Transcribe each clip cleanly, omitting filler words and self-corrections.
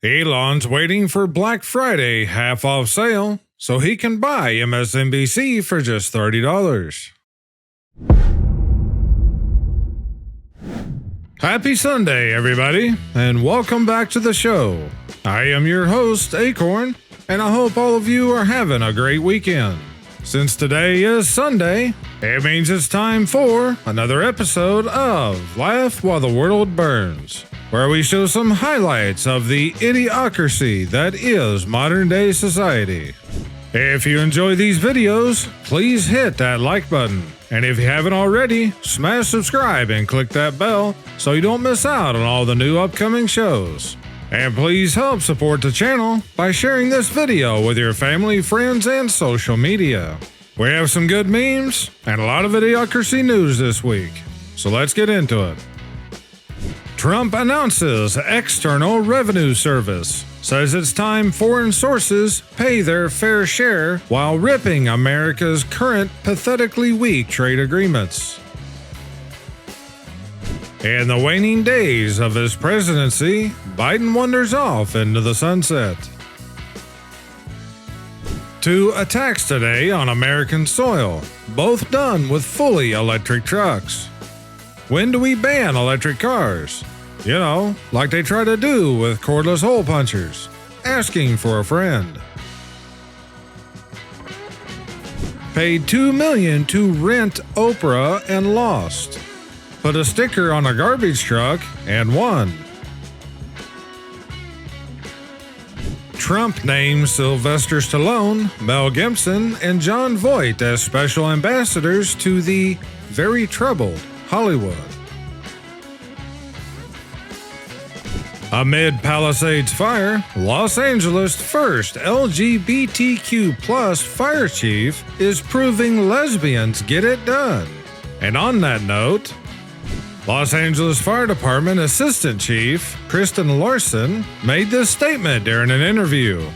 Elon's waiting for Black Friday half-off sale so he can buy MSNBC for just $30. Happy Sunday, everybody, and welcome back to the show. I am your host, Akorn, and I hope all of you are having a great weekend. Since today is Sunday, it means it's time for another episode of Laugh While the World Burns, where we show some highlights of the idiocracy that is modern-day society. If you enjoy these videos, please hit that like button. And if you haven't already, smash subscribe and click that bell so you don't miss out on all the new upcoming shows. And please help support the channel by sharing this video with your family, friends, and social media. We have some good memes and a lot of idiocracy news this week, so let's get into it. Trump announces external revenue service, says it's time foreign sources pay their fair share while ripping America's current pathetically weak trade agreements. In the waning days of his presidency, Biden wanders off into the sunset. 2 attacks today on American soil, both done with fully electric trucks. When do we ban electric cars? You know, like they try to do with cordless hole punchers. Asking for a friend. Paid $2 million to rent Oprah and lost. Put a sticker on a garbage truck and won. Trump names Sylvester Stallone, Mel Gibson, and Jon Voight as special ambassadors to the very troubled Hollywood. Amid Palisades fire, Los Angeles' first LGBTQ+ fire chief is proving lesbians get it done. And on that note, Los Angeles Fire Department Assistant Chief Kristen Larson made this statement during an interview.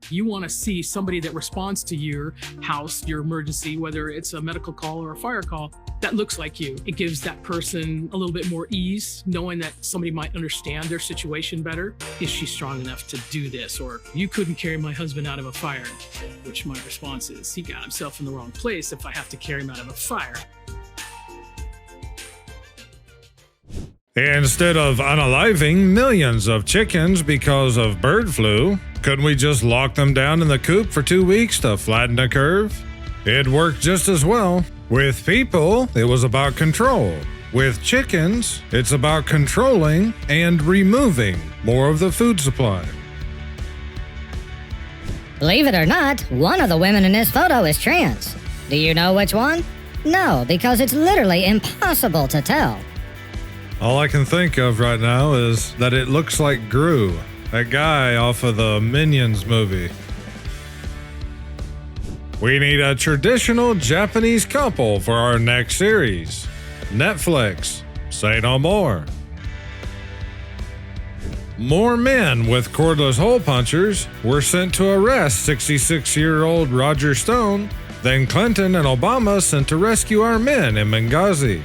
You want to see somebody that responds to your house, your emergency, whether it's a medical call or a fire call, that looks like you. It gives that person a little bit more ease, knowing that somebody might understand their situation better. Is she strong enough to do this? Or you couldn't carry my husband out of a fire, which my response is, he got himself in the wrong place if I have to carry him out of a fire. Instead of unaliving millions of chickens because of bird flu, couldn't we just lock them down in the coop for 2 weeks to flatten the curve? It worked just as well. With people, it was about control. With chickens, it's about controlling and removing more of the food supply. Believe it or not, one of the women in this photo is trans. Do you know which one? No, because it's literally impossible to tell. All I can think of right now is that it looks like Gru, that guy off of the Minions movie. We need a traditional Japanese couple for our next series. Netflix, say no more. More men with cordless hole punchers were sent to arrest 66-year-old Roger Stone than Clinton and Obama sent to rescue our men in Benghazi.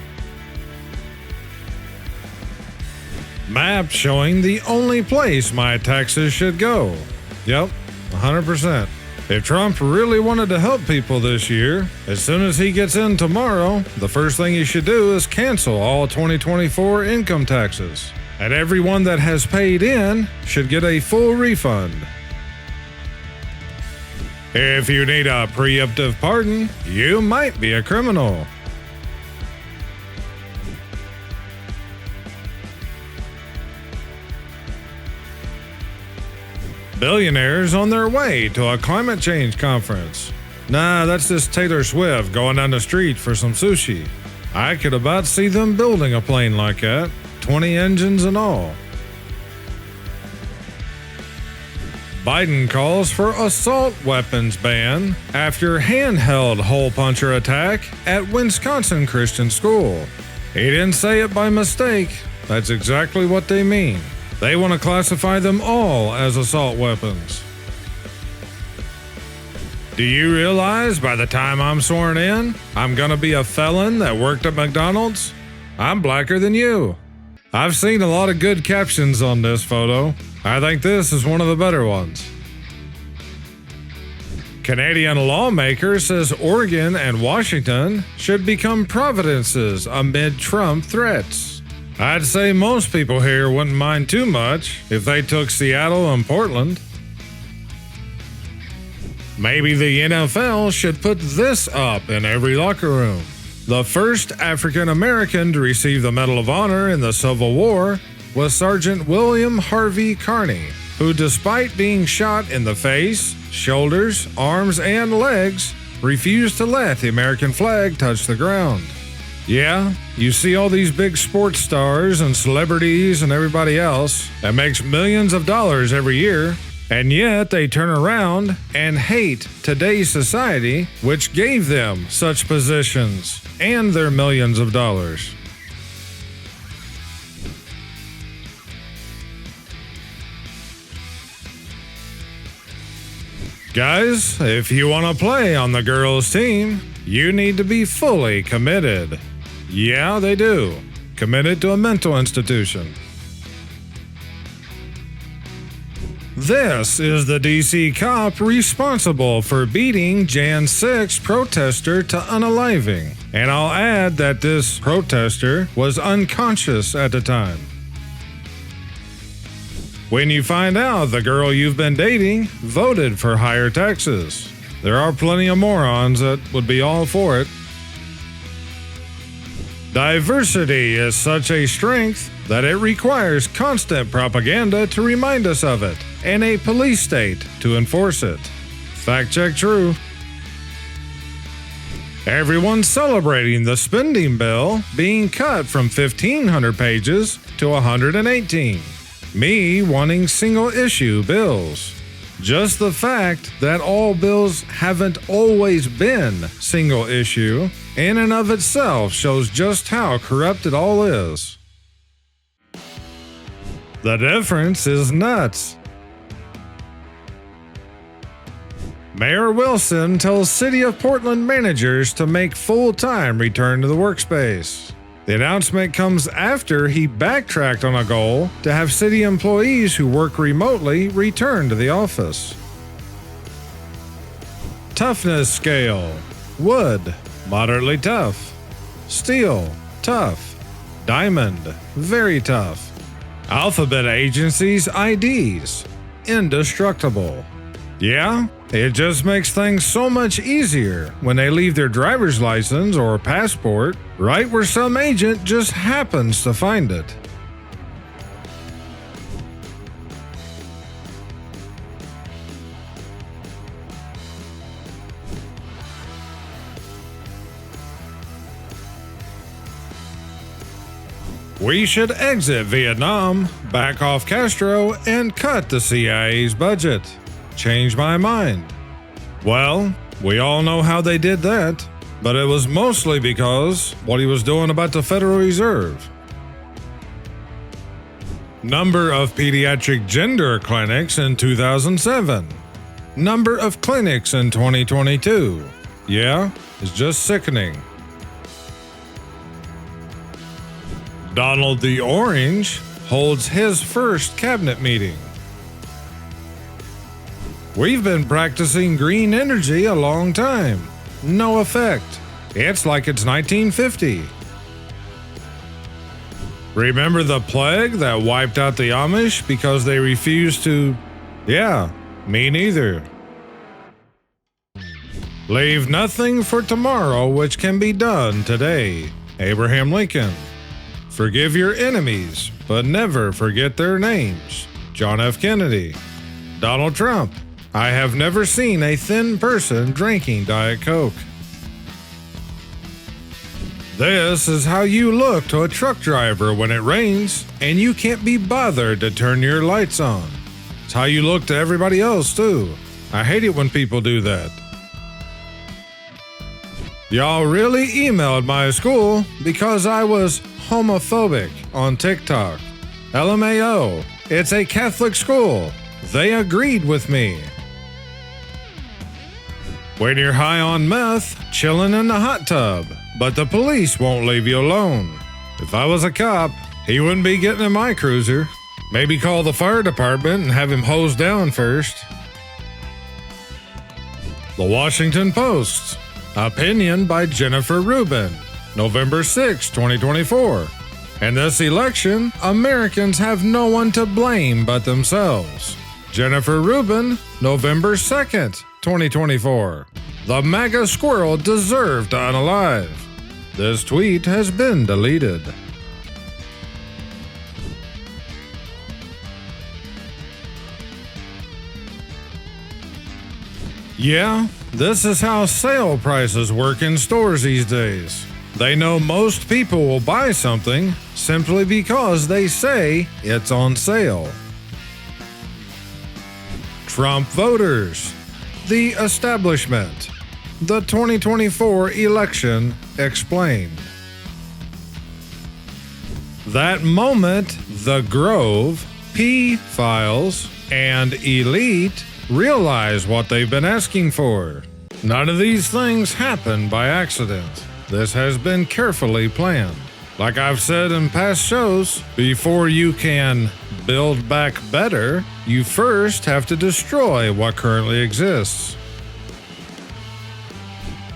Map showing the only place my taxes should go. Yep, 100%. If Trump really wanted to help people this year, as soon as he gets in tomorrow, the first thing he should do is cancel all 2024 income taxes. And everyone that has paid in should get a full refund. If you need a preemptive pardon, you might be a criminal. Billionaires on their way to a climate change conference. Nah, that's just Taylor Swift going down the street for some sushi. I could about see them building a plane like that, 20 engines and all. Biden calls for assault weapons ban after handheld hole puncher attack at Wisconsin Christian school. He didn't say it by mistake. That's exactly what they mean. They want to classify them all as assault weapons. Do you realize by the time I'm sworn in, I'm gonna be a felon that worked at McDonald's? I'm blacker than you. I've seen a lot of good captions on this photo. I think this is one of the better ones. Canadian lawmaker says Oregon and Washington should become provinces amid Trump threats. I'd say most people here wouldn't mind too much if they took Seattle and Portland. Maybe the NFL should put this up in every locker room. The first African American to receive the Medal of Honor in the Civil War was Sergeant William Harvey Carney, who, despite being shot in the face, shoulders, arms, and legs, refused to let the American flag touch the ground. Yeah, you see all these big sports stars and celebrities and everybody else that makes millions of dollars every year, and yet they turn around and hate today's society, which gave them such positions and their millions of dollars. Guys, if you want to play on the girls' team, you need to be fully committed. Yeah, they do. Committed to a mental institution. This is the DC cop responsible for beating Jan 6 protester to unaliving. And I'll add that this protester was unconscious at the time. When you find out the girl you've been dating voted for higher taxes, there are plenty of morons that would be all for it. Diversity is such a strength that it requires constant propaganda to remind us of it, and a police state to enforce it. Fact check true. Everyone's celebrating the spending bill being cut from 1,500 pages to 118. Me wanting single-issue bills. Just the fact that all bills haven't always been single-issue in and of itself shows just how corrupt it all is. The difference is nuts. Mayor Wilson tells City of Portland managers to make full-time return to the workspace. The announcement comes after he backtracked on a goal to have city employees who work remotely return to the office. Toughness scale. Wood, moderately tough. Steel, tough. Diamond, very tough. Alphabet agencies' IDs, indestructible. Yeah, it just makes things so much easier when they leave their driver's license or passport right where some agent just happens to find it. We should exit Vietnam, back off Castro, and cut the CIA's budget. Change my mind. Well, we all know how they did that, but it was mostly because what he was doing about the Federal Reserve. Number of pediatric gender clinics in 2007. Number of clinics in 2022. Yeah, it's just sickening. Donald the Orange holds his first cabinet meeting. We've been practicing green energy a long time. No effect. It's like it's 1950. Remember the plague that wiped out the Amish because they refused to... Yeah, me neither. Leave nothing for tomorrow which can be done today. Abraham Lincoln. Forgive your enemies, but never forget their names. John F. Kennedy. Donald Trump. I have never seen a thin person drinking Diet Coke. This is how you look to a truck driver when it rains and you can't be bothered to turn your lights on. It's how you look to everybody else too. I hate it when people do that. Y'all really emailed my school because I was homophobic on TikTok. LMAO, it's a Catholic school. They agreed with me. When you're high on meth, chilling in the hot tub, but the police won't leave you alone. If I was a cop, He wouldn't be getting in my cruiser. Maybe call the fire department and have him hosed down first. The Washington Post. Opinion by Jennifer Rubin, November 6, 2024. In this election, Americans have no one to blame but themselves. Jennifer Rubin, November 2nd, 2024. The MAGA squirrel deserved to unalive. This tweet has been deleted. Yeah, this is how sale prices work in stores these days. They know most people will buy something simply because they say it's on sale. Trump voters. The establishment. The 2024 election explained. That moment, the Grove, P-Files, and Elite realize what they've been asking for. None of these things happen by accident. This has been carefully planned. Like I've said in past shows, before you can build back better, you first have to destroy what currently exists.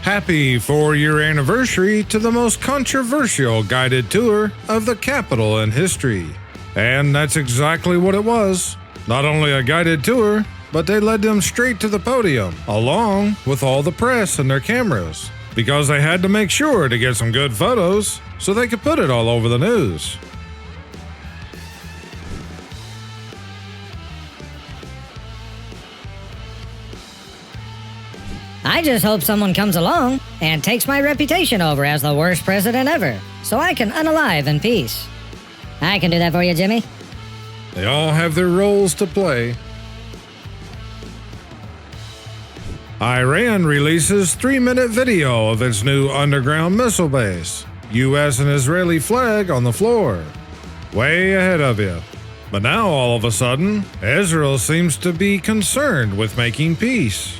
Happy 4-year anniversary to the most controversial guided tour of the Capitol in history. And that's exactly what it was. Not only a guided tour, but they led them straight to the podium, along with all the press and their cameras, because they had to make sure to get some good photos so they could put it all over the news. I just hope someone comes along and takes my reputation over as the worst president ever, so I can unalive in peace. I can do that for you, Jimmy. They all have their roles to play. Iran releases 3-minute video of its new underground missile base. U.S. and Israeli flag on the floor. Way ahead of you. But now all of a sudden, Israel seems to be concerned with making peace.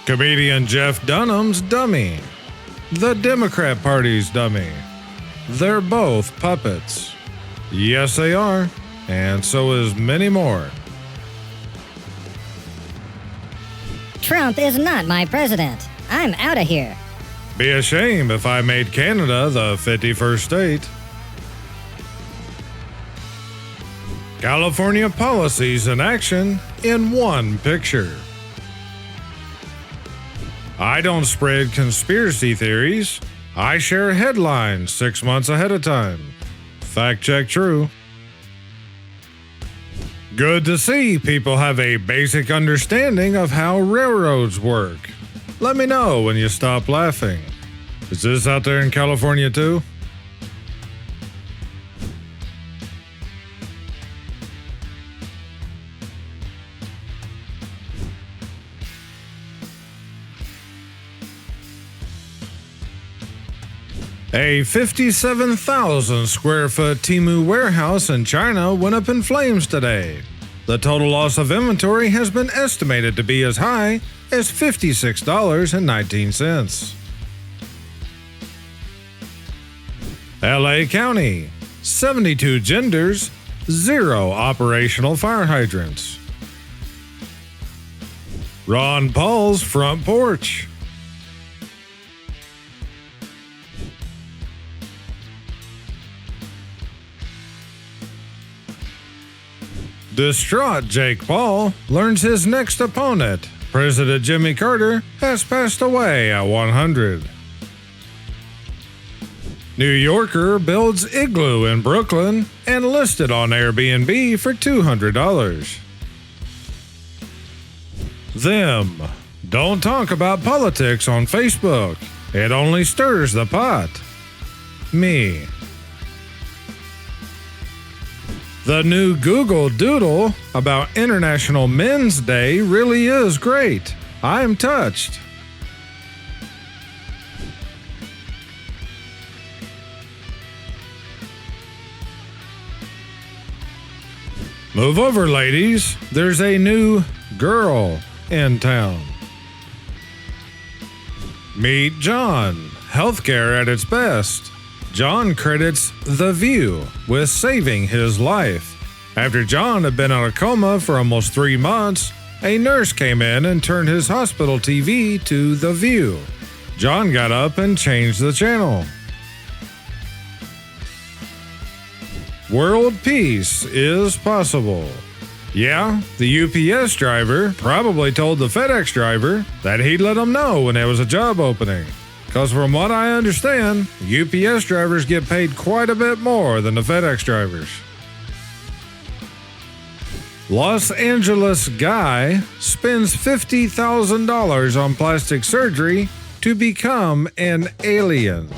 Comedian Jeff Dunham's dummy. The Democrat Party's dummy. They're both puppets. Yes, they are. And so is many more. Trump is not my president. I'm out of here. Be a shame if I made Canada the 51st state. California policies in action in one picture. I don't spread conspiracy theories. I share headlines 6 months ahead of time. Fact check true. Good to see people have a basic understanding of how railroads work. Let me know when you stop laughing. Is this out there in California too? A 57,000 square foot Temu warehouse in China went up in flames today. The total loss of inventory has been estimated to be as high as $56.19. LA County, 72 genders, 0 operational fire hydrants. Ron Paul's front porch. Distraught Jake Paul learns his next opponent, President Jimmy Carter, has passed away at 100. New Yorker builds igloo in Brooklyn and listed on Airbnb for $200. Them. Don't talk about politics on Facebook. It only stirs the pot. Me. The new Google Doodle about International Men's Day really is great. I'm touched. Move over, ladies. There's a new girl in town. Meet John, healthcare at its best. John credits The View with saving his life. After John had been in a coma for almost 3 months, a nurse came in and turned his hospital TV to The View. John got up and changed the channel. World peace is possible. Yeah, the UPS driver probably told the FedEx driver that he'd let him know when there was a job opening. Because from what I understand, UPS drivers get paid quite a bit more than the FedEx drivers. Los Angeles guy spends $50,000 on plastic surgery to become an alien.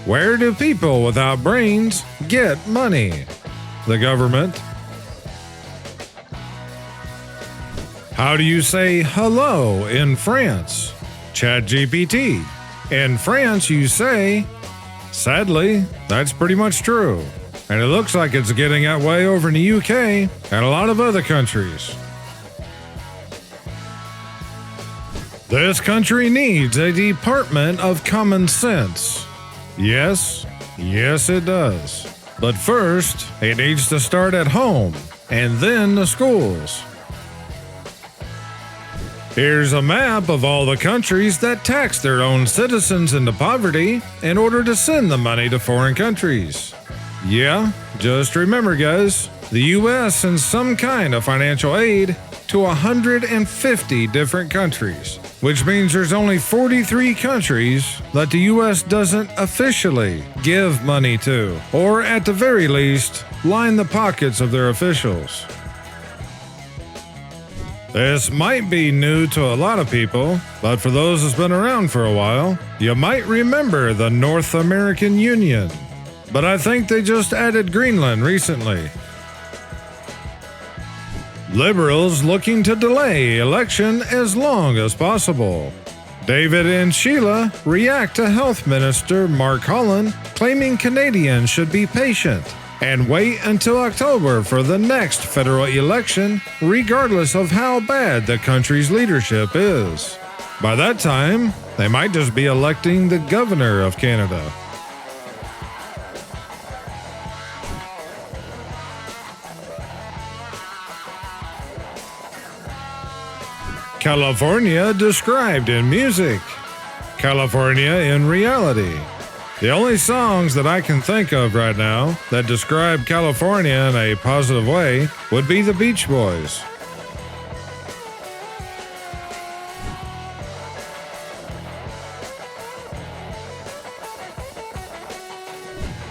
Where do people without brains get money? The government. How do you say hello in France? ChatGPT. In France, you say, sadly, that's pretty much true. And it looks like it's getting that way over in the UK and a lot of other countries. This country needs a Department of Common Sense. Yes, it does. But first, it needs to start at home and then the schools. Here's a map of all the countries that tax their own citizens into poverty in order to send the money to foreign countries. Yeah, just remember guys, the US sends some kind of financial aid to 150 different countries, which means there's only 43 countries that the US doesn't officially give money to, or at the very least, line the pockets of their officials. This might be new to a lot of people, but for those that's been around for a while, you might remember the North American Union. But I think they just added Greenland recently. Liberals looking to delay election as long as possible. David and Sheila react to Health Minister Mark Holland claiming Canadians should be patient and wait until October for the next federal election, regardless of how bad the country's leadership is. By that time, they might just be electing the governor of Canada. California described in music. California in reality. The only songs that I can think of right now that describe California in a positive way would be the Beach Boys.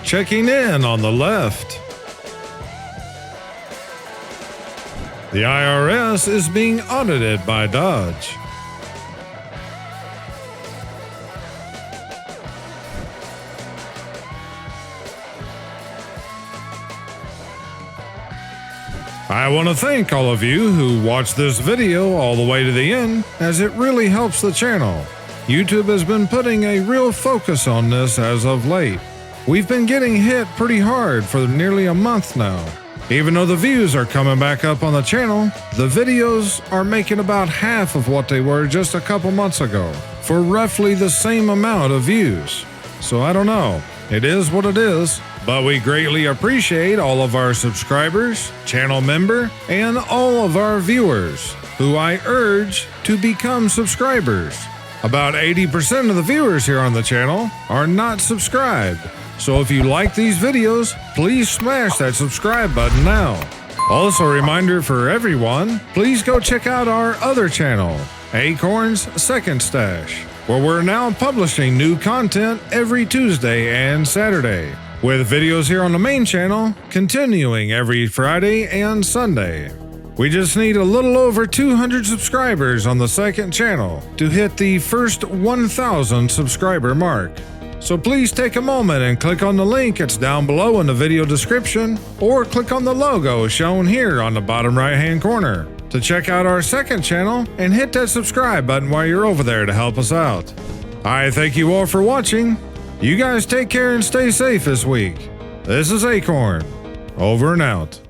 Checking in on the left. The IRS is being audited by Dodge. I want to thank all of you who watched this video all the way to the end, as it really helps the channel. YouTube has been putting a real focus on this as of late. We've been getting hit pretty hard for nearly a month now. Even though the views are coming back up on the channel, the videos are making about half of what they were just a couple months ago, for roughly the same amount of views. So I don't know, it is what it is, but we greatly appreciate all of our subscribers, channel member, and all of our viewers, who I urge to become subscribers. About 80% of the viewers here on the channel are not subscribed. So if you like these videos, please smash that subscribe button now. Also a reminder for everyone, please go check out our other channel, Akorn's Second Stash, where we're now publishing new content every Tuesday and Saturday, with videos here on the main channel continuing every Friday and Sunday. We just need a little over 200 subscribers on the second channel to hit the first 1,000 subscriber mark. So please take a moment and click on the link that's down below in the video description, or click on the logo shown here on the bottom right hand corner to check out our second channel and hit that subscribe button while you're over there to help us out. I thank you all for watching. You guys take care and stay safe this week. This is Akorn. Over and out.